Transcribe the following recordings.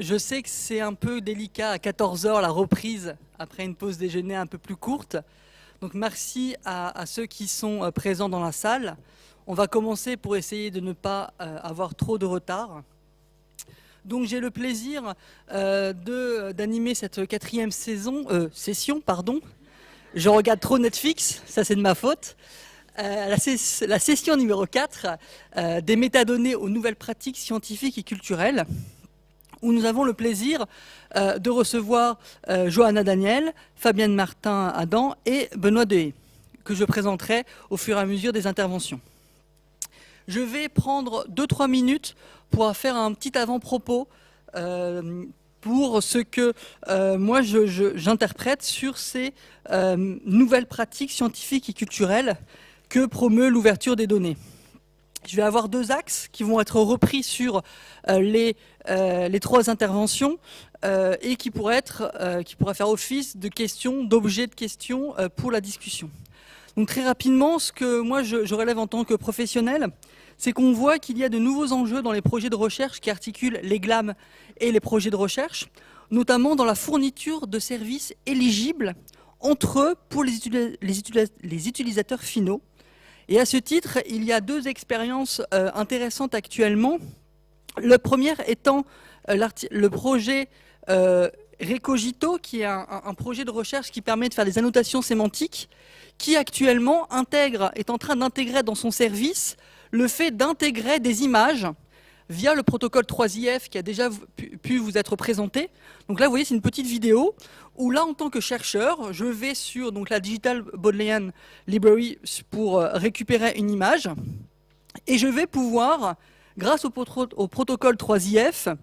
Je sais que c'est un peu délicat à 14 heures la reprise après une pause déjeuner un peu plus courte. Donc merci à ceux qui sont présents dans la salle. On va commencer pour essayer de ne pas avoir trop de retard. Donc j'ai le plaisir d'animer cette quatrième session. Je regarde trop Netflix, ça c'est de ma faute. La session numéro 4 des métadonnées aux nouvelles pratiques scientifiques et culturelles, où nous avons le plaisir de recevoir Johanna Daniel, Fabienne Martin-Adam et Benoît Dehaye, que je présenterai au fur et à mesure des interventions. Je vais prendre 2-3 minutes pour faire un petit avant-propos pour ce que moi j'interprète sur ces nouvelles pratiques scientifiques et culturelles que promeut l'ouverture des données. Je vais avoir 2 axes qui vont être repris sur les 3 interventions et qui pourraient faire office de questions, d'objets de questions pour la discussion. Donc très rapidement, ce que moi je relève en tant que professionnel, c'est qu'on voit qu'il y a de nouveaux enjeux dans les projets de recherche qui articulent les GLAM et les projets de recherche, notamment dans la fourniture de services éligibles entre eux pour les utilisateurs finaux. Et à ce titre, il y a 2 expériences intéressantes actuellement. La première étant le projet Recogito, qui est un projet de recherche qui permet de faire des annotations sémantiques, qui actuellement est en train d'intégrer dans son service le fait d'intégrer des images via le protocole 3IF qui a déjà pu vous être présenté. Donc là, vous voyez, c'est une petite vidéo où là, en tant que chercheur, je vais sur la Digital Bodleian Library pour récupérer une image et je vais pouvoir, grâce au protocole 3IF,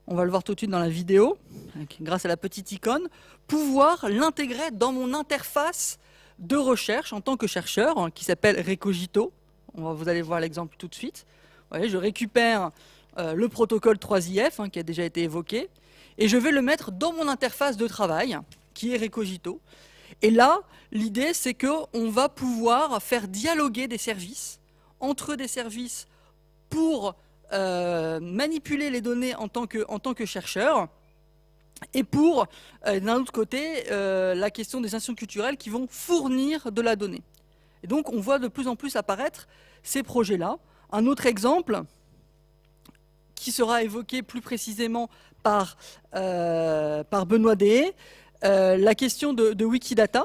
on va le voir tout de suite dans la vidéo, grâce à la petite icône, pouvoir l'intégrer dans mon interface de recherche en tant que chercheur, qui s'appelle Recogito. Vous allez voir l'exemple tout de suite. Vous voyez, je récupère le protocole 3IF qui a déjà été évoqué, et je vais le mettre dans mon interface de travail, qui est Recogito. Et là, l'idée, c'est qu'on va pouvoir faire dialoguer des services, entre des services pour manipuler les données en tant que chercheur, et pour, d'un autre côté, la question des institutions culturelles qui vont fournir de la donnée. Et donc, on voit de plus en plus apparaître ces projets-là. Un autre exemple, qui sera évoqué plus précisément par Benoît Dehaye, la question de Wikidata,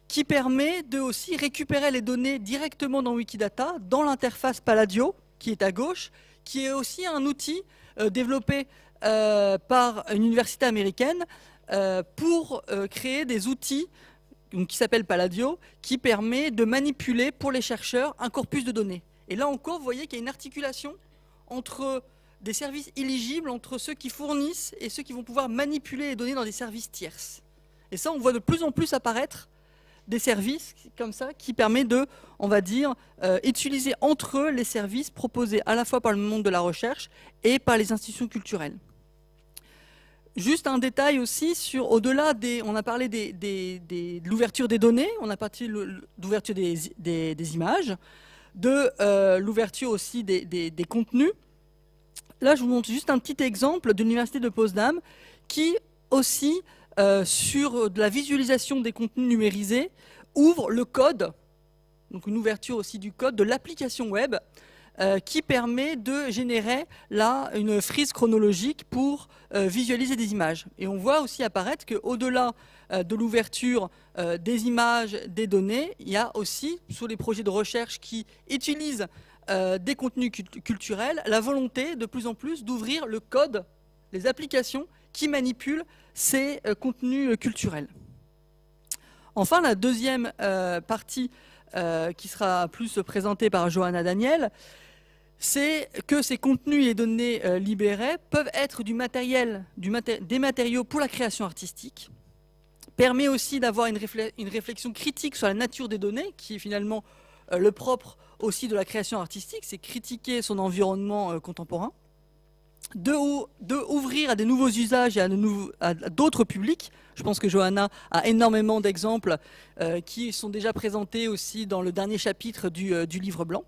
qui permet de aussi récupérer les données directement dans Wikidata, dans l'interface Palladio, qui est à gauche, qui est aussi un outil développé par une université américaine pour créer des outils qui s'appelle Palladio, qui permet de manipuler pour les chercheurs un corpus de données. Et là encore, vous voyez qu'il y a une articulation entre des services éligibles, entre ceux qui fournissent et ceux qui vont pouvoir manipuler les données dans des services tierces. Et ça, on voit de plus en plus apparaître des services comme ça qui permettent de, on va dire, utiliser entre eux les services proposés à la fois par le monde de la recherche et par les institutions culturelles. Juste un détail aussi sur, au-delà on a parlé de l'ouverture des données, on a parlé de l'ouverture des images, de l'ouverture aussi des contenus. Là, je vous montre juste un petit exemple de l'université de Potsdam qui aussi, sur de la visualisation des contenus numérisés, ouvre le code, donc une ouverture aussi du code de l'application web, qui permet de générer là une frise chronologique pour visualiser des images. Et on voit aussi apparaître qu'au-delà de l'ouverture des images, des données, il y a aussi, sur les projets de recherche qui utilisent des contenus culturels, la volonté de plus en plus d'ouvrir le code, les applications qui manipulent ces contenus culturels. Enfin, la deuxième partie qui sera plus présentée par Johanna Daniel, c'est que ces contenus et données libérés peuvent être des matériaux pour la création artistique, permet aussi d'avoir une réflexion critique sur la nature des données, qui est finalement le propre aussi de la création artistique, c'est critiquer son environnement contemporain, d'ouvrir à des nouveaux usages et à d'autres publics. Je pense que Johanna a énormément d'exemples qui sont déjà présentés aussi dans le dernier chapitre du livre blanc.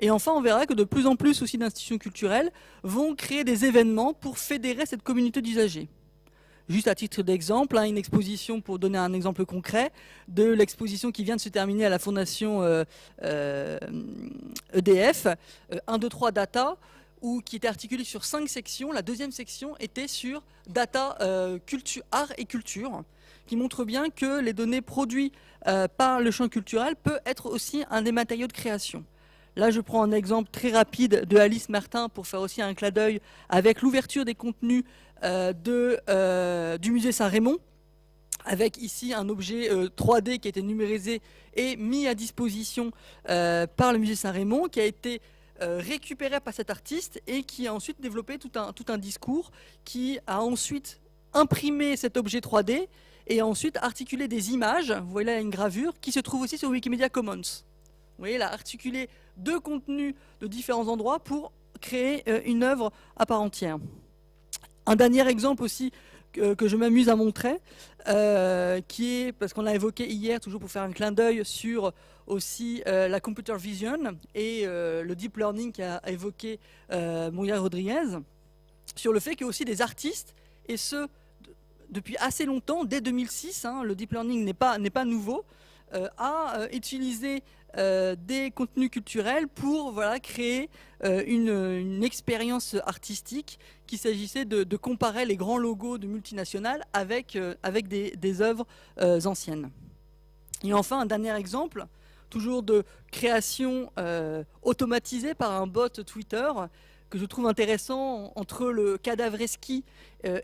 Et enfin, on verra que de plus en plus aussi d'institutions culturelles vont créer des événements pour fédérer cette communauté d'usagers. Juste à titre d'exemple, une exposition, pour donner un exemple concret, de l'exposition qui vient de se terminer à la Fondation EDF, 1, 2, 3 Data, qui était articulée sur 5 sections. La deuxième section était sur Data, art et culture, qui montre bien que les données produites par le champ culturel peuvent être aussi un des matériaux de création. Là, je prends un exemple très rapide de Alice Martin pour faire aussi un clin d'œil avec l'ouverture des contenus du musée Saint-Rémy, avec ici un objet 3D qui a été numérisé et mis à disposition par le musée Saint-Rémy, qui a été récupéré par cet artiste et qui a ensuite développé tout un discours, qui a ensuite imprimé cet objet 3D et a ensuite articulé des images. Vous voyez là une gravure qui se trouve aussi sur Wikimedia Commons. Vous voyez, il a articulé 2 contenus de différents endroits pour créer une œuvre à part entière. Un dernier exemple aussi que je m'amuse à montrer, qui est, parce qu'on l'a évoqué hier, toujours pour faire un clin d'œil sur aussi la computer vision et le deep learning qu'a évoqué Moria Rodriguez, sur le fait que aussi des artistes, et ce depuis assez longtemps, dès 2006, le deep learning n'est pas nouveau, a utilisé des contenus culturels pour créer une expérience artistique, qu'il s'agissait de comparer les grands logos de multinationales avec des œuvres anciennes. Et enfin, un dernier exemple, toujours de création automatisée par un bot Twitter, que je trouve intéressant, entre le cadavreski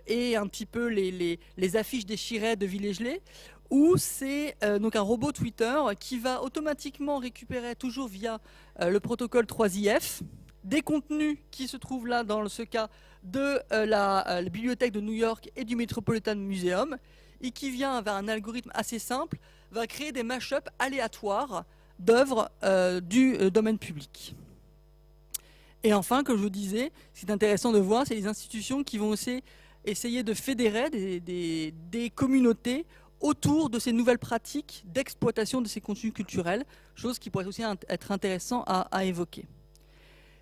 et un petit peu les affiches déchirées de Villers-Gelais, où c'est donc un robot Twitter qui va automatiquement récupérer, toujours via le protocole 3IF, des contenus qui se trouvent là, dans ce cas, de la bibliothèque de New York et du Metropolitan Museum, et qui vient, avec un algorithme assez simple, va créer des mash-ups aléatoires d'œuvres du domaine public. Et enfin, comme je vous disais, ce qui est intéressant de voir, c'est les institutions qui vont aussi essayer de fédérer des communautés autour de ces nouvelles pratiques d'exploitation de ces contenus culturels, chose qui pourrait aussi être intéressant à évoquer.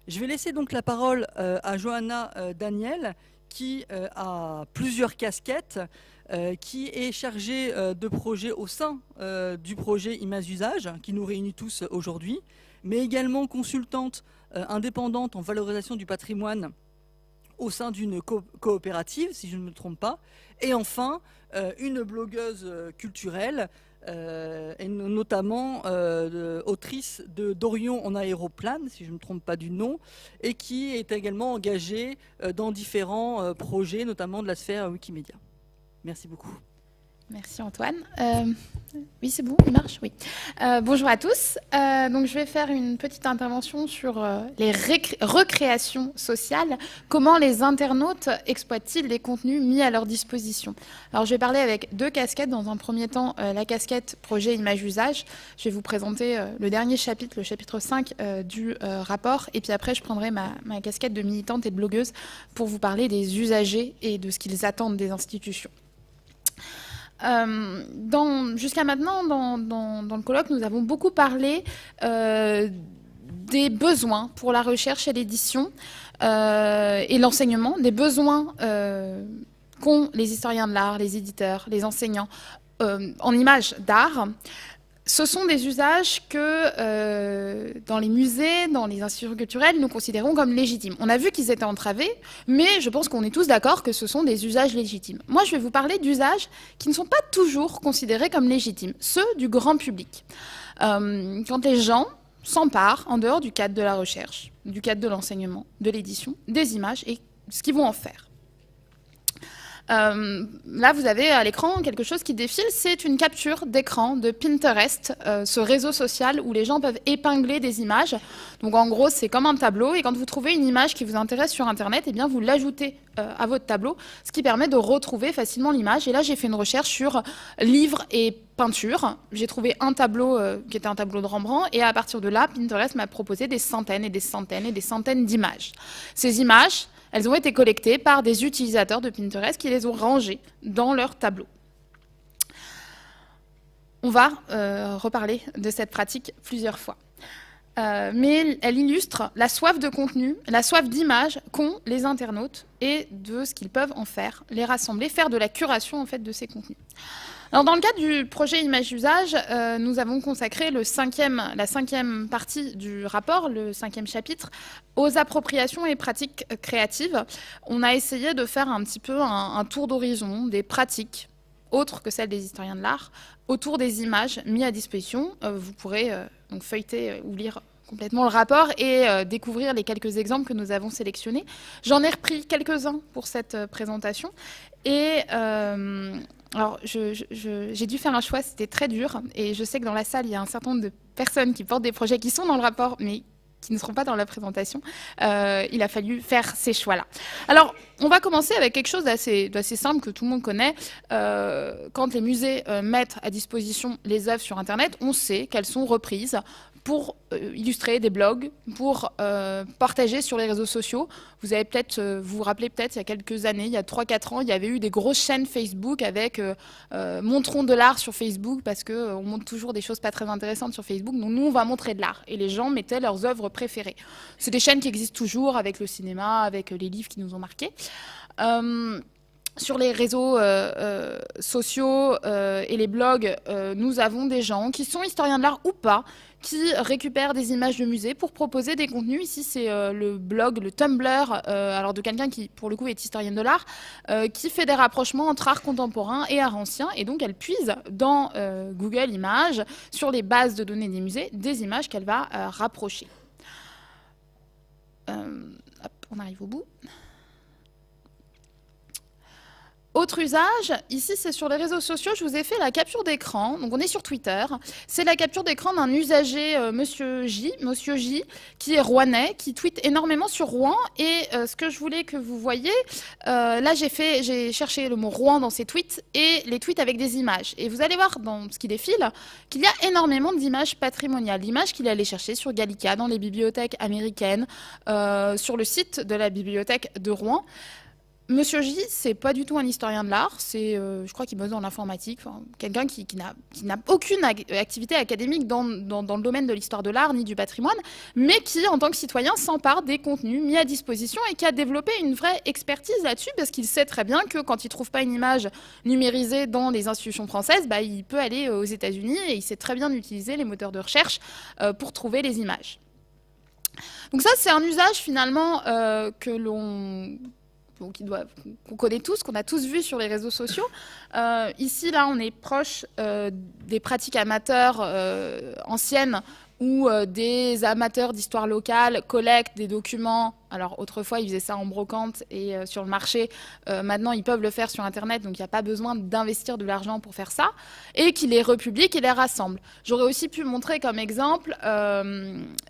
Je vais laisser donc la parole à Johanna Daniel, qui a plusieurs casquettes, qui est chargée de projets au sein du projet Images Usage, qui nous réunit tous aujourd'hui, mais également consultante indépendante en valorisation du patrimoine au sein d'une coopérative, si je ne me trompe pas, et enfin une blogueuse culturelle, et notamment autrice de Dorion en aéroplane, si je ne me trompe pas du nom, et qui est également engagée dans différents projets, notamment de la sphère Wikimedia. Merci beaucoup. Merci Antoine. Oui, c'est bon, il marche, oui. Bonjour à tous. Donc, je vais faire une petite intervention sur les recréations sociales. Comment les internautes exploitent-ils les contenus mis à leur disposition? Alors, je vais parler avec 2 casquettes. Dans un premier temps, la casquette projet image usage. Je vais vous présenter le dernier chapitre, le chapitre 5 du rapport. Et puis après, je prendrai ma casquette de militante et de blogueuse pour vous parler des usagers et de ce qu'ils attendent des institutions. Jusqu'à maintenant, dans le colloque, nous avons beaucoup parlé des besoins pour la recherche et l'édition et l'enseignement, des besoins qu'ont les historiens de l'art, les éditeurs, les enseignants en images d'art. Ce sont des usages que dans les musées, dans les institutions culturelles, nous considérons comme légitimes. On a vu qu'ils étaient entravés, mais je pense qu'on est tous d'accord que ce sont des usages légitimes. Moi, je vais vous parler d'usages qui ne sont pas toujours considérés comme légitimes, ceux du grand public. Quand les gens s'emparent, en dehors du cadre de la recherche, du cadre de l'enseignement, de l'édition, des images et ce qu'ils vont en faire. Là, vous avez à l'écran quelque chose qui défile, c'est une capture d'écran de Pinterest, ce réseau social où les gens peuvent épingler des images. Donc en gros, c'est comme un tableau, et quand vous trouvez une image qui vous intéresse sur Internet, eh bien, vous l'ajoutez à votre tableau, ce qui permet de retrouver facilement l'image. Et là, j'ai fait une recherche sur livres et peinture. J'ai trouvé un tableau qui était un tableau de Rembrandt, et à partir de là, Pinterest m'a proposé des centaines et des centaines et des centaines d'images. Ces images, elles ont été collectées par des utilisateurs de Pinterest qui les ont rangées dans leur tableau. On va reparler de cette pratique plusieurs fois. mais elle illustre la soif de contenu, la soif d'image qu'ont les internautes et de ce qu'ils peuvent en faire, les rassembler, faire de la curation en fait de ces contenus. Alors, dans le cadre du projet Image Usage, nous avons consacré la cinquième partie du rapport, le 5e chapitre, aux appropriations et pratiques créatives. On a essayé de faire un petit peu un tour d'horizon des pratiques autres que celles des historiens de l'art autour des images mises à disposition. Vous pourrez donc feuilleter ou lire complètement le rapport et découvrir les quelques exemples que nous avons sélectionnés. J'en ai repris quelques-uns pour cette présentation. Et alors, j'ai dû faire un choix, c'était très dur. Et je sais que dans la salle, il y a un certain nombre de personnes qui portent des projets qui sont dans le rapport, mais qui ne seront pas dans la présentation. Il a fallu faire ces choix-là. Alors, on va commencer avec quelque chose d'assez simple que tout le monde connaît. Quand les musées mettent à disposition les œuvres sur Internet, on sait qu'elles sont reprises pour illustrer des blogs, pour partager sur les réseaux sociaux. Vous avez peut-être, vous rappelez peut-être, il y a quelques années, il y a 3-4 ans, il y avait eu des grosses chaînes Facebook avec montrons de l'art sur Facebook, parce qu'on montre toujours des choses pas très intéressantes sur Facebook. Donc nous, on va montrer de l'art. Et les gens mettaient leurs œuvres préférées. C'est des chaînes qui existent toujours avec le cinéma, avec les livres qui nous ont marqués. Sur les réseaux sociaux et les blogs, nous avons des gens qui sont historiens de l'art ou pas, qui récupèrent des images de musées pour proposer des contenus. Ici, c'est le blog, le Tumblr, alors de quelqu'un qui, pour le coup, est historienne de l'art, qui fait des rapprochements entre art contemporain et art ancien. Et donc, elle puise dans Google Images, sur les bases de données des musées, des images qu'elle va rapprocher. Hop, on arrive au bout. Autre usage, ici c'est sur les réseaux sociaux, je vous ai fait la capture d'écran, donc on est sur Twitter, c'est la capture d'écran d'un usager, Monsieur J, qui est rouennais, qui tweet énormément sur Rouen, et ce que je voulais que vous voyez, là j'ai cherché le mot Rouen dans ses tweets, et les tweets avec des images, et vous allez voir dans ce qui défile, qu'il y a énormément d'images patrimoniales, d'images qu'il est allé chercher sur Gallica, dans les bibliothèques américaines, sur le site de la bibliothèque de Rouen. Monsieur J, c'est pas du tout un historien de l'art, c'est, je crois qu'il bosse dans l'informatique, quelqu'un qui n'a aucune activité académique dans le domaine de l'histoire de l'art ni du patrimoine, mais qui, en tant que citoyen, s'empare des contenus mis à disposition et qui a développé une vraie expertise là-dessus, parce qu'il sait très bien que quand il trouve pas une image numérisée dans les institutions françaises, bah, il peut aller aux États-Unis et il sait très bien utiliser les moteurs de recherche pour trouver les images. Donc ça, c'est un usage finalement qu'on connaît tous, qu'on a tous vu sur les réseaux sociaux. Ici, là, on est proche des pratiques amateurs anciennes où des amateurs d'histoire locale collectent des documents. Alors autrefois, ils faisaient ça en brocante et sur le marché. Maintenant, ils peuvent le faire sur Internet, donc il n'y a pas besoin d'investir de l'argent pour faire ça. Et qui les republient et les rassemblent. J'aurais aussi pu montrer comme exemple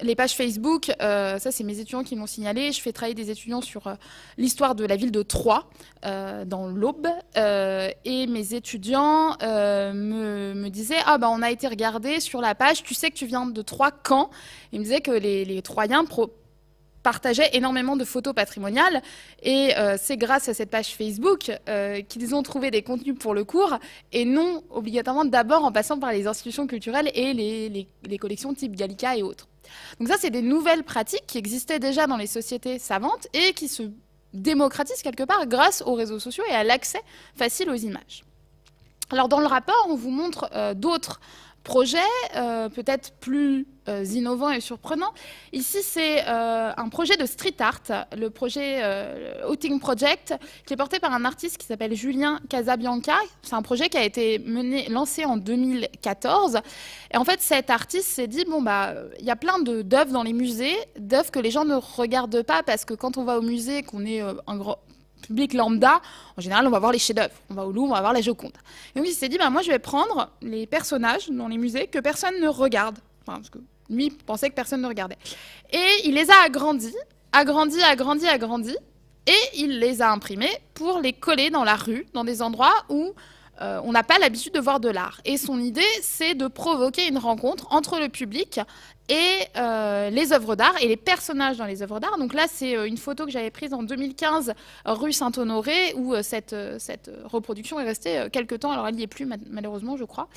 les pages Facebook. Ça, c'est mes étudiants qui m'ont signalé. Je fais travailler des étudiants sur l'histoire de la ville de Troyes, dans l'Aube. Et mes étudiants me disaient « Ah, bah, on a été regarder sur la page, tu sais que tu viens de Troyes quand ?» Ils me disaient que les Troyens partageaient énormément de photos patrimoniales et c'est grâce à cette page Facebook qu'ils ont trouvé des contenus pour le cours et non obligatoirement d'abord en passant par les institutions culturelles et les collections type Gallica et autres. Donc ça, c'est des nouvelles pratiques qui existaient déjà dans les sociétés savantes et qui se démocratisent quelque part grâce aux réseaux sociaux et à l'accès facile aux images. Alors dans le rapport, on vous montre d'autres projets, peut-être plus innovants et surprenants. Ici, c'est un projet de street art, le projet Outing Project, qui est porté par un artiste qui s'appelle Julien Casabianca. C'est un projet qui a été lancé en 2014. Et en fait, cet artiste s'est dit, bon, bah, il y a plein d'œuvres dans les musées, d'œuvres que les gens ne regardent pas, parce que quand on va au musée, qu'on est un grand public lambda, en général, on va voir les chefs-d'œuvre. On va au Louvre, on va voir la Joconde. Et donc, il s'est dit, bah, moi, je vais prendre les personnages dans les musées que personne ne regarde. Enfin, parce que lui pensait que personne ne regardait. Et il les a agrandis, et il les a imprimés pour les coller dans la rue, dans des endroits où on n'a pas l'habitude de voir de l'art. Et son idée, c'est de provoquer une rencontre entre le public et les œuvres d'art et les personnages dans les œuvres d'art. Donc là, c'est une photo que j'avais prise en 2015, rue Saint-Honoré, où cette reproduction est restée quelques temps. Alors elle n'y est plus, malheureusement, je crois.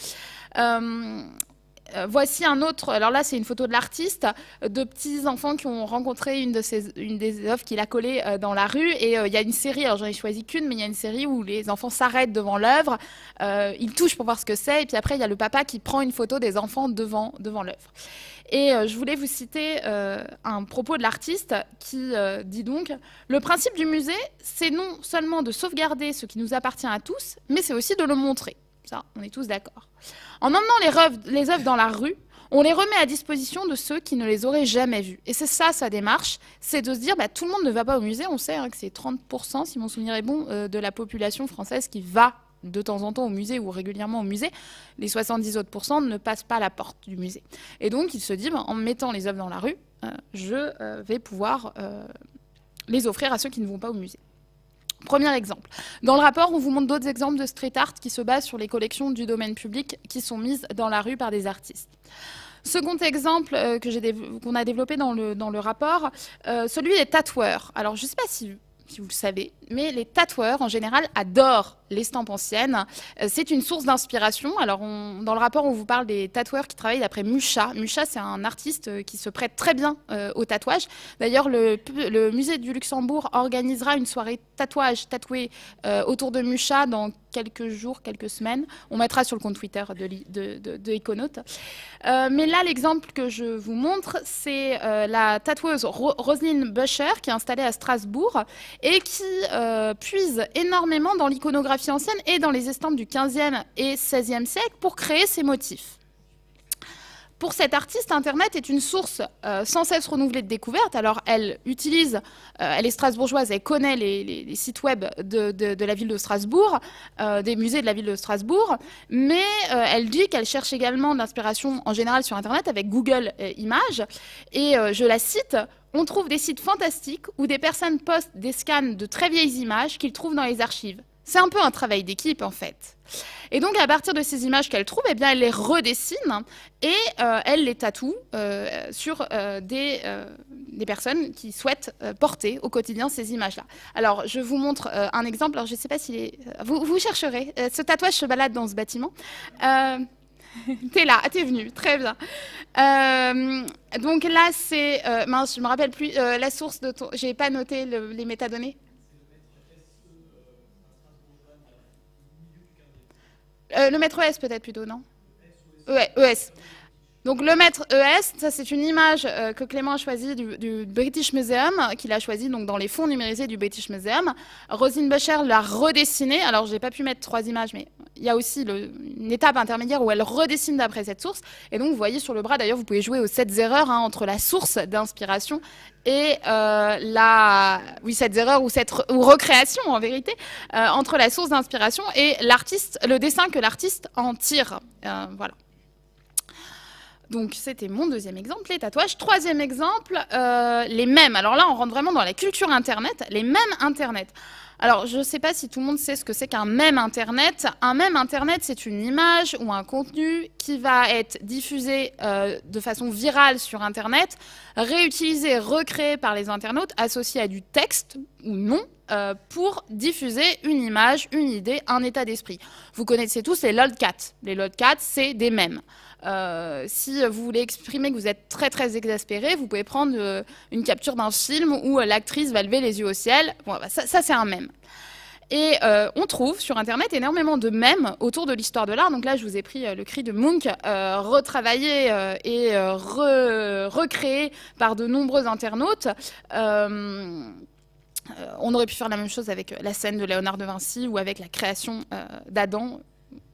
Voici un autre, alors là c'est une photo de l'artiste, de petits enfants qui ont rencontré une des œuvres qu'il a collées dans la rue, et il y a une série, alors j'en ai choisi qu'une, mais il y a une série où les enfants s'arrêtent devant l'œuvre, ils touchent pour voir ce que c'est, et puis après il y a le papa qui prend une photo des enfants devant l'œuvre. Et je voulais vous citer un propos de l'artiste qui dit donc « Le principe du musée, c'est non seulement de sauvegarder ce qui nous appartient à tous, mais c'est aussi de le montrer. » Ça, on est tous d'accord. En emmenant les œuvres dans la rue, on les remet à disposition de ceux qui ne les auraient jamais vues. Et c'est ça, sa démarche, c'est de se dire, tout le monde ne va pas au musée. On sait que c'est 30%, si mon souvenir est bon, de la population française qui va de temps en temps au musée ou régulièrement au musée. Les 70 autres pourcents ne passent pas la porte du musée. Et donc, il se dit, en mettant les œuvres dans la rue, je vais pouvoir les offrir à ceux qui ne vont pas au musée. Premier exemple. Dans le rapport, on vous montre d'autres exemples de street art qui se basent sur les collections du domaine public qui sont mises dans la rue par des artistes. Second exemple qu'on a développé dans le rapport, celui des tatoueurs. Alors, je ne sais pas si vous le savez, mais les tatoueurs, en général, adorent l'estampe ancienne. C'est une source d'inspiration. Alors, dans le rapport, on vous parle des tatoueurs qui travaillent d'après Mucha. Mucha, c'est un artiste qui se prête très bien au tatouage. D'ailleurs, le musée du Luxembourg organisera une soirée tatoué autour de Mucha dans quelques jours, quelques semaines. On mettra sur le compte Twitter de Econote. Mais là, l'exemple que je vous montre, c'est la tatoueuse Roselyne Buscher, qui est installée à Strasbourg et qui puise énormément dans l'iconographie ancienne et dans les estampes du XVe et XVIe siècle pour créer ses motifs. Pour cette artiste, Internet est une source sans cesse renouvelée de découvertes. Alors, elle est strasbourgeoise, elle connaît les sites web de la ville de Strasbourg, des musées de la ville de Strasbourg, mais elle dit qu'elle cherche également de l'inspiration en général sur Internet avec Google Images. Et je la cite, « On trouve des sites fantastiques où des personnes postent des scans de très vieilles images qu'ils trouvent dans les archives. C'est un peu un travail d'équipe, en fait. » Et donc, à partir de ces images qu'elle trouve, elle les redessine et elle les tatoue sur des personnes qui souhaitent porter au quotidien ces images-là. Alors, je vous montre un exemple. Alors, je ne sais pas s'il est... Vous chercherez. Ce tatouage se balade dans ce bâtiment. T'es là, t'es venu, très bien. Donc là, c'est... mince, je ne me rappelle plus la source de ton... Je n'ai pas noté les métadonnées. Le maître ES peut-être plutôt, non? ES. Donc le maître ES, ça c'est une image que Clément a choisie du British Museum, qu'il a choisie donc dans les fonds numérisés du British Museum. Roselyne Buscher l'a redessinée. Alors j'ai pas pu mettre 3 images, mais il y a aussi une étape intermédiaire où elle redessine d'après cette source. Et donc vous voyez sur le bras, d'ailleurs vous pouvez jouer aux 7 erreurs entre la source d'inspiration et cette erreur ou recréation en vérité, entre la source d'inspiration et l'artiste, le dessin que l'artiste en tire. Voilà. Donc, c'était mon deuxième exemple, les tatouages. Troisième exemple, les mèmes. Alors là, on rentre vraiment dans la culture Internet, les mèmes Internet. Alors, je ne sais pas si tout le monde sait ce que c'est qu'un mème Internet. Un mème Internet, c'est une image ou un contenu qui va être diffusé de façon virale sur Internet, réutilisé, recréé par les internautes, associé à du texte ou non, pour diffuser une image, une idée, un état d'esprit. Vous connaissez tous les lolcats. Les lolcats, c'est des mèmes. Si vous voulez exprimer que vous êtes très très exaspéré, vous pouvez prendre une capture d'un film où l'actrice va lever les yeux au ciel. Bon, ça c'est un mème. Et on trouve sur Internet énormément de mèmes autour de l'histoire de l'art. Donc là, je vous ai pris le cri de Munch, retravaillé et recréé par de nombreux internautes. On aurait pu faire la même chose avec la scène de Léonard de Vinci ou avec la création d'Adam.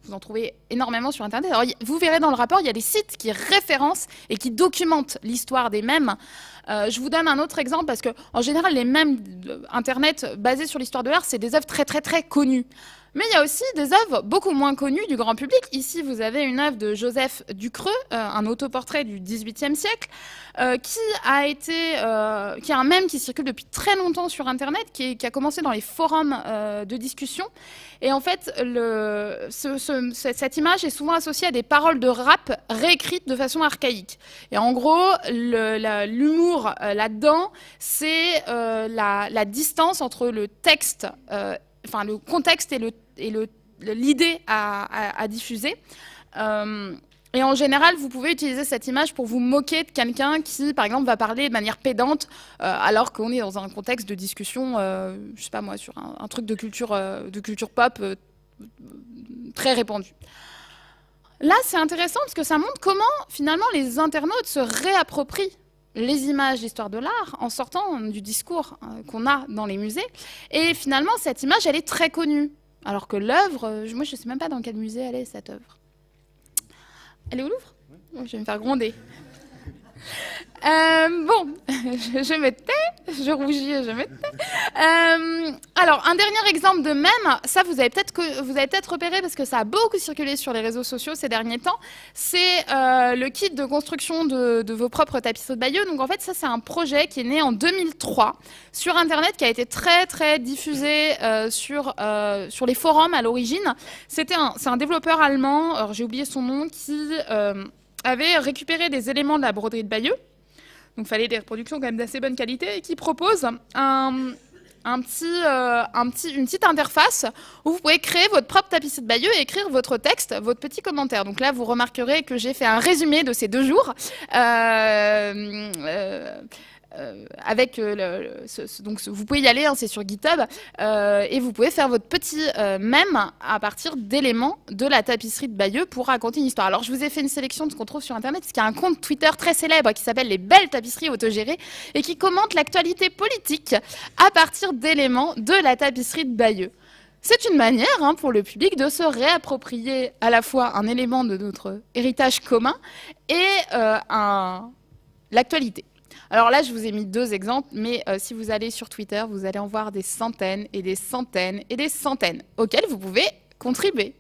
Vous en trouvez énormément sur Internet. Alors, vous verrez dans le rapport, il y a des sites qui référencent et qui documentent l'histoire des mèmes. Je vous donne un autre exemple parce qu'en général, les mèmes Internet basés sur l'histoire de l'art, c'est des œuvres très, très, très connues. Mais il y a aussi des œuvres beaucoup moins connues du grand public. Ici, vous avez une œuvre de Joseph Ducreux, un autoportrait du XVIIIe siècle, qui a un mème qui circule depuis très longtemps sur Internet, qui a commencé dans les forums de discussion. Et en fait, cette image est souvent associée à des paroles de rap réécrites de façon archaïque. Et en gros, l'humour là-dedans, c'est la distance entre le texte, le contexte et l'idée à diffuser. Et en général, vous pouvez utiliser cette image pour vous moquer de quelqu'un qui, par exemple, va parler de manière pédante, alors qu'on est dans un contexte de discussion, je sais pas moi, sur un truc de culture pop très répandu. Là, c'est intéressant parce que ça montre comment, finalement, les internautes se réapproprient les images d'histoire de l'art en sortant du discours qu'on a dans les musées. Et finalement, cette image, elle est très connue. Alors que l'œuvre, moi, je ne sais même pas dans quel musée elle est, cette œuvre. Elle est au Louvre ? Je vais me faire gronder. Bon, je me tais, je rougis et je me tais. Alors, un dernier exemple de mème, ça vous avez peut-être repéré parce que ça a beaucoup circulé sur les réseaux sociaux ces derniers temps. C'est le kit de construction de vos propres tapisseries de Bayeux. Donc en fait, ça c'est un projet qui est né en 2003 sur Internet, qui a été très très diffusé sur les forums à l'origine. C'est un développeur allemand, alors j'ai oublié son nom, qui avait récupéré des éléments de la broderie de Bayeux. Donc il fallait des reproductions quand même d'assez bonne qualité, et qui propose une petite interface où vous pouvez créer votre propre tapisserie de Bayeux et écrire votre texte, votre petit commentaire. Donc là, vous remarquerez que j'ai fait un résumé de ces 2 jours. Donc vous pouvez y aller, hein, c'est sur GitHub, et vous pouvez faire votre petit mème à partir d'éléments de la tapisserie de Bayeux pour raconter une histoire. Alors je vous ai fait une sélection de ce qu'on trouve sur Internet, parce qu'il y a un compte Twitter très célèbre qui s'appelle Les Belles Tapisseries Autogérées et qui commente l'actualité politique à partir d'éléments de la tapisserie de Bayeux. C'est une manière, hein, pour le public de se réapproprier à la fois un élément de notre héritage commun et l'actualité. Alors là, je vous ai mis 2 exemples, mais si vous allez sur Twitter, vous allez en voir des centaines et des centaines et des centaines auxquelles vous pouvez contribuer.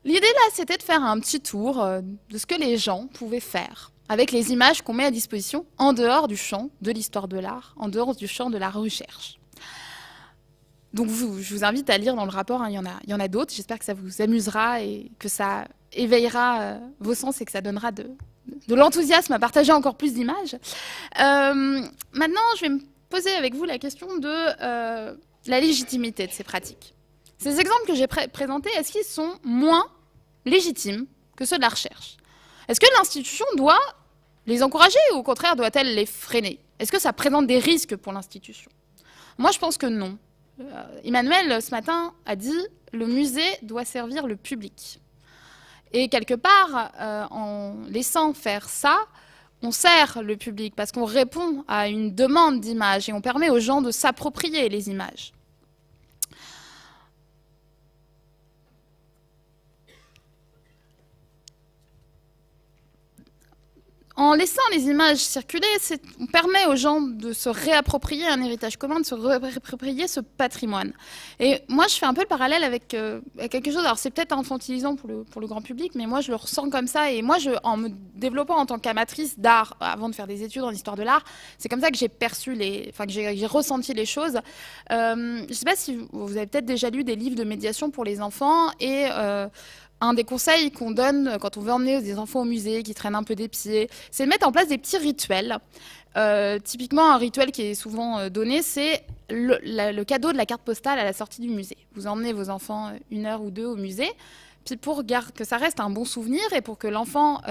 L'idée là, c'était de faire un petit tour de ce que les gens pouvaient faire avec les images qu'on met à disposition en dehors du champ de l'histoire de l'art, en dehors du champ de la recherche. Donc je vous invite à lire dans le rapport, hein, il y en a d'autres. J'espère que ça vous amusera et que ça éveillera vos sens et que ça donnera de l'enthousiasme à partager encore plus d'images. Maintenant, je vais me poser avec vous la question de la légitimité de ces pratiques. Ces exemples que j'ai présentés, est-ce qu'ils sont moins légitimes que ceux de la recherche? Est-ce que l'institution doit les encourager ou au contraire doit-elle les freiner? Est-ce que ça présente des risques pour l'institution? Moi, je pense que non. Emmanuel, ce matin, a dit « le musée doit servir le public ». Et quelque part, en laissant faire ça, on sert le public parce qu'on répond à une demande d'image et on permet aux gens de s'approprier les images. En laissant les images circuler, on permet aux gens de se réapproprier un héritage commun, de se réapproprier ce patrimoine. Et moi, je fais un peu le parallèle avec quelque chose, alors c'est peut-être infantilisant pour le grand public, mais moi, je le ressens comme ça. Et moi, en me développant en tant qu'amatrice d'art, avant de faire des études en histoire de l'art, c'est comme ça que j'ai perçu que j'ai ressenti les choses. Je ne sais pas si vous avez peut-être déjà lu des livres de médiation pour les enfants, et un des conseils qu'on donne quand on veut emmener des enfants au musée qui traînent un peu des pieds, c'est de mettre en place des petits rituels. Typiquement, un rituel qui est souvent donné, c'est le cadeau de la carte postale à la sortie du musée. Vous emmenez vos enfants 1 heure ou 2 au musée, puis pour que ça reste un bon souvenir et pour que l'enfant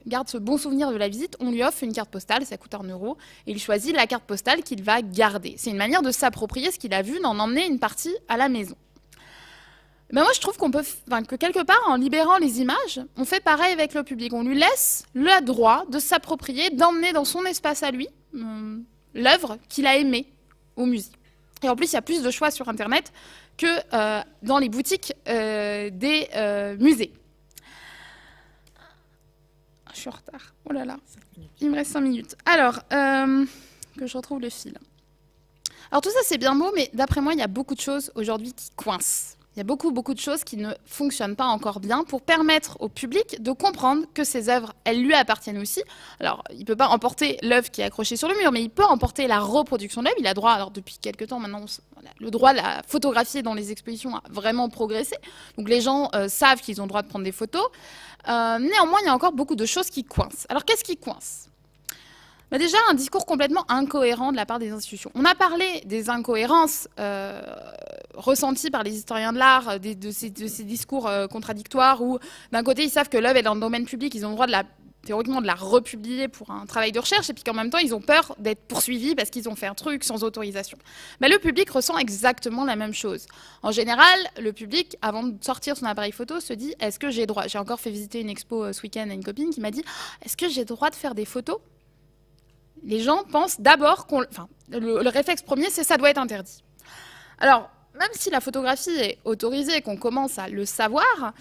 garde ce bon souvenir de la visite, on lui offre une carte postale, ça coûte 1 euro, et il choisit la carte postale qu'il va garder. C'est une manière de s'approprier ce qu'il a vu, d'en emmener une partie à la maison. Ben moi, je trouve que quelque part, en libérant les images, on fait pareil avec le public. On lui laisse le droit de s'approprier, d'emmener dans son espace à lui l'œuvre qu'il a aimée au musée. Et en plus, il y a plus de choix sur Internet que dans les boutiques des musées. Je suis en retard. Oh là là. Il me reste 5 minutes. Alors, que je retrouve le fil. Alors tout ça, c'est bien beau, mais d'après moi, il y a beaucoup de choses aujourd'hui qui coincent. Il y a beaucoup de choses qui ne fonctionnent pas encore bien pour permettre au public de comprendre que ces œuvres, elles lui appartiennent aussi. Alors, il ne peut pas emporter l'œuvre qui est accrochée sur le mur, mais il peut emporter la reproduction de l'œuvre. Il a droit, alors depuis quelques temps maintenant, le droit de la photographier dans les expositions a vraiment progressé. Donc les gens savent qu'ils ont le droit de prendre des photos. Néanmoins, il y a encore beaucoup de choses qui coincent. Alors, qu'est-ce qui coince ? Déjà, un discours complètement incohérent de la part des institutions. On a parlé des incohérences ressenti par les historiens de l'art, de ces discours contradictoires où d'un côté ils savent que l'œuvre est dans le domaine public, ils ont le droit théoriquement de la republier pour un travail de recherche, et puis qu'en même temps ils ont peur d'être poursuivis parce qu'ils ont fait un truc sans autorisation. Mais le public ressent exactement la même chose. En général, le public, avant de sortir son appareil photo, se dit, est-ce que j'ai droit? J'ai encore fait visiter une expo ce week-end à une copine qui m'a dit, est-ce que j'ai droit de faire des photos? Les gens pensent d'abord le réflexe premier, c'est ça doit être interdit. Alors, même si la photographie est autorisée et qu'on commence à le savoir,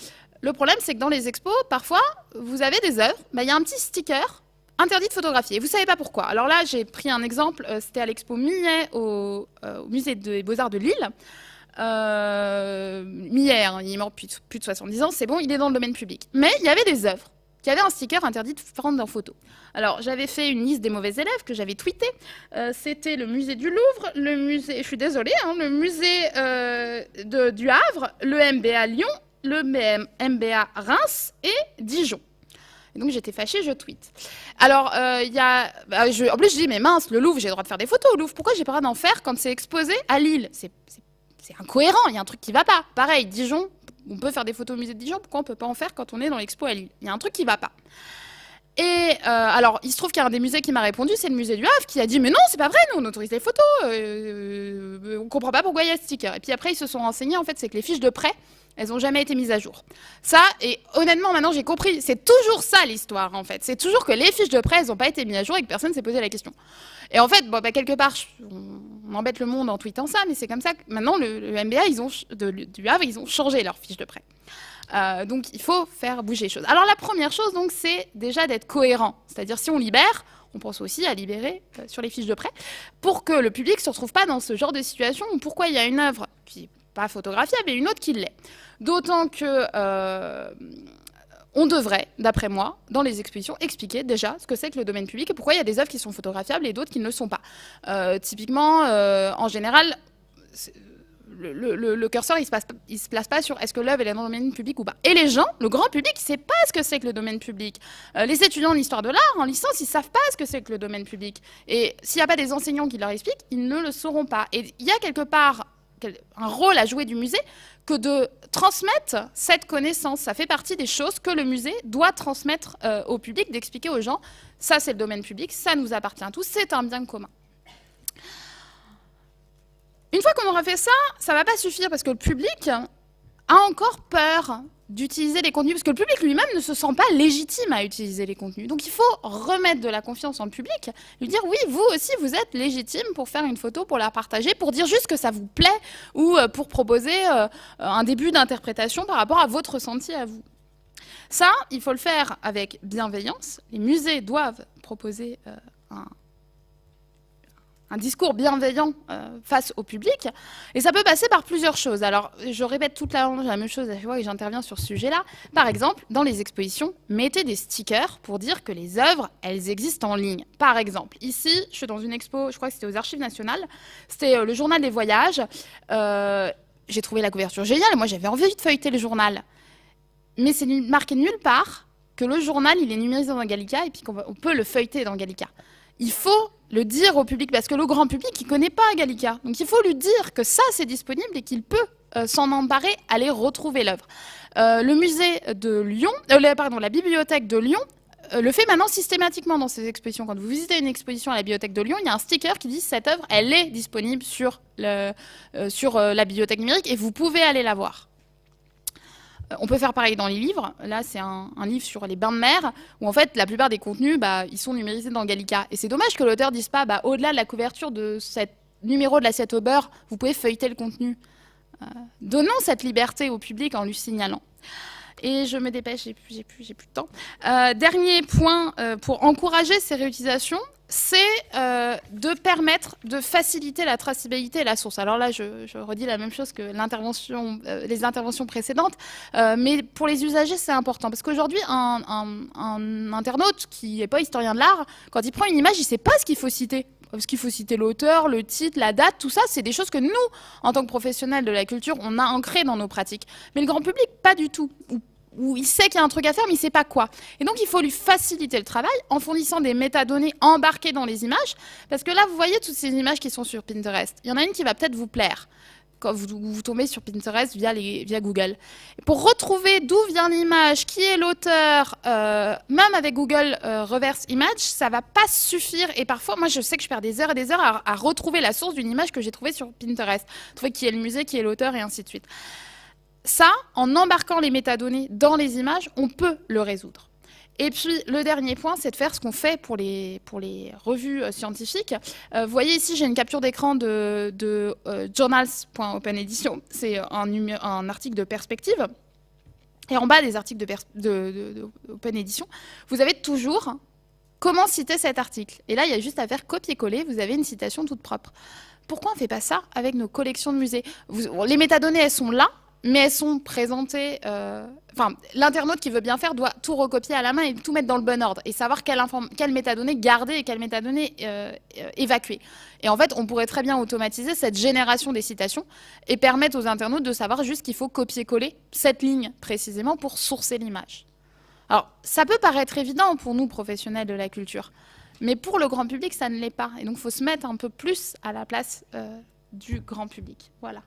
le problème, c'est que dans les expos, parfois, vous avez des œuvres, il y a un petit sticker interdit de photographier. Et vous ne savez pas pourquoi. Alors là, j'ai pris un exemple, c'était à l'expo Millet au musée des Beaux-Arts de Lille. Millet, il est mort depuis plus de 70 ans, c'est bon, il est dans le domaine public. Mais il y avait des œuvres qui avaient un sticker interdit de prendre en photo. Alors, j'avais fait une liste des mauvais élèves que j'avais tweeté. C'était le musée du Louvre, le musée, je suis désolée, le musée du Havre, le MBA Lyon, le MBA Reims et Dijon. Et donc j'étais fâchée, je tweete. Alors, en plus je dis, mais mince, le Louvre, j'ai le droit de faire des photos au Louvre. Pourquoi j'ai pas le droit d'en faire quand c'est exposé à Lille? C'est incohérent, il y a un truc qui va pas. Pareil, Dijon, on peut faire des photos au musée de Dijon, pourquoi on peut pas en faire quand on est dans l'expo à Lille? Il y a un truc qui va pas. Et alors, il se trouve qu'il y a un des musées qui m'a répondu, c'est le musée du Havre, qui a dit, mais non, c'est pas vrai, nous on autorise les photos, on comprend pas pourquoi il y a ce sticker. Et puis après, ils se sont renseignés, en fait, c'est que les fiches de prêt, elles n'ont jamais été mises à jour. Ça, et honnêtement, maintenant j'ai compris, c'est toujours ça l'histoire, en fait. C'est toujours que les fiches de prêt, elles n'ont pas été mises à jour et que personne ne s'est posé la question. Et en fait, quelque part, on embête le monde en tweetant ça, mais c'est comme ça que maintenant, le MBA, du Havre, ils ont changé leurs fiches de prêt. Donc il faut faire bouger les choses. Alors la première chose, donc, c'est déjà d'être cohérent. C'est-à-dire si on libère, on pense aussi à libérer sur les fiches de prêt pour que le public ne se retrouve pas dans ce genre de situation où pourquoi il y a une œuvre qui n'est pas photographiable et une autre qui l'est. D'autant que on devrait, d'après moi, dans les expositions, expliquer déjà ce que c'est que le domaine public et pourquoi il y a des œuvres qui sont photographiables et d'autres qui ne le sont pas. Typiquement, en général, le curseur, il se place pas sur est-ce que l'œuvre est dans le domaine public ou pas. Et les gens, le grand public, ne sait pas ce que c'est que le domaine public. Les étudiants en histoire de l'art, en licence, ils savent pas ce que c'est que le domaine public. Et s'il n'y a pas des enseignants qui leur expliquent, ils ne le sauront pas. Et il y a quelque part un rôle à jouer du musée que de transmettre cette connaissance. Ça fait partie des choses que le musée doit transmettre au public, d'expliquer aux gens, ça c'est le domaine public, ça nous appartient à tous, c'est un bien commun. Une fois qu'on aura fait ça, ça ne va pas suffire parce que le public a encore peur d'utiliser les contenus, parce que le public lui-même ne se sent pas légitime à utiliser les contenus. Donc il faut remettre de la confiance en le public, lui dire oui, vous aussi vous êtes légitime pour faire une photo, pour la partager, pour dire juste que ça vous plaît ou pour proposer un début d'interprétation par rapport à votre ressenti à vous. Ça, il faut le faire avec bienveillance. Les musées doivent proposer un discours bienveillant face au public. Et ça peut passer par plusieurs choses. Alors, je répète toute la même chose à chaque fois que j'interviens sur ce sujet-là. Par exemple, dans les expositions, mettez des stickers pour dire que les œuvres, elles existent en ligne. Par exemple, ici, je suis dans une expo, je crois que c'était aux Archives nationales, c'était le journal des voyages. J'ai trouvé la couverture géniale, moi j'avais envie de feuilleter le journal. Mais c'est marqué nulle part que le journal, il est numérisé dans Gallica et puis qu'on peut le feuilleter dans Gallica. Il faut le dire au public, parce que le grand public, il ne connaît pas Gallica. Donc il faut lui dire que ça, c'est disponible et qu'il peut s'en emparer, aller retrouver l'œuvre. Le musée de Lyon, la bibliothèque de Lyon, le fait maintenant systématiquement dans ses expositions. Quand vous visitez une exposition à la bibliothèque de Lyon, il y a un sticker qui dit cette œuvre, elle est disponible sur la bibliothèque numérique et vous pouvez aller la voir. On peut faire pareil dans les livres. Là, c'est un livre sur les bains de mer, où en fait, la plupart des contenus, ils sont numérisés dans Gallica. Et c'est dommage que l'auteur dise pas, au-delà de la couverture de ce numéro de l'Assiette au beurre, vous pouvez feuilleter le contenu. Donnons cette liberté au public en lui signalant. Et je me dépêche, j'ai plus de temps. Dernier point pour encourager ces réutilisations, c'est de permettre de faciliter la traçabilité et la source. Alors là, je redis la même chose que les interventions précédentes, mais pour les usagers, c'est important. Parce qu'aujourd'hui, un internaute qui n'est pas historien de l'art, quand il prend une image, il ne sait pas ce qu'il faut citer. Parce qu'il faut citer l'auteur, le titre, la date, tout ça, c'est des choses que nous, en tant que professionnels de la culture, on a ancrées dans nos pratiques. Mais le grand public, pas du tout. Où il sait qu'il y a un truc à faire, mais il ne sait pas quoi. Et donc, il faut lui faciliter le travail en fournissant des métadonnées embarquées dans les images. Parce que là, vous voyez toutes ces images qui sont sur Pinterest. Il y en a une qui va peut-être vous plaire. quand vous tombez sur Pinterest via Google. Et pour retrouver d'où vient l'image, qui est l'auteur, même avec Google Reverse Image, ça va pas suffire. Et parfois, moi, je sais que je perds des heures et des heures à retrouver la source d'une image que j'ai trouvée sur Pinterest, trouver qui est le musée, qui est l'auteur, et ainsi de suite. Ça, en embarquant les métadonnées dans les images, on peut le résoudre. Et puis, le dernier point, c'est de faire ce qu'on fait pour les revues scientifiques. Vous voyez ici, j'ai une capture d'écran de journals.openedition. C'est un article de perspective. Et en bas des articles de Open Edition, vous avez toujours comment citer cet article. Et là, il y a juste à faire copier-coller. Vous avez une citation toute propre. Pourquoi on ne fait pas ça avec nos collections de musées? Les métadonnées, elles sont là, mais elles sont présentées... l'internaute qui veut bien faire doit tout recopier à la main et tout mettre dans le bon ordre et savoir quelles métadonnées garder et quelles métadonnées évacuer. Et en fait, on pourrait très bien automatiser cette génération des citations et permettre aux internautes de savoir juste qu'il faut copier-coller cette ligne précisément pour sourcer l'image. Alors, ça peut paraître évident pour nous, professionnels de la culture, mais pour le grand public, ça ne l'est pas. Et donc, il faut se mettre un peu plus à la place du grand public. Voilà.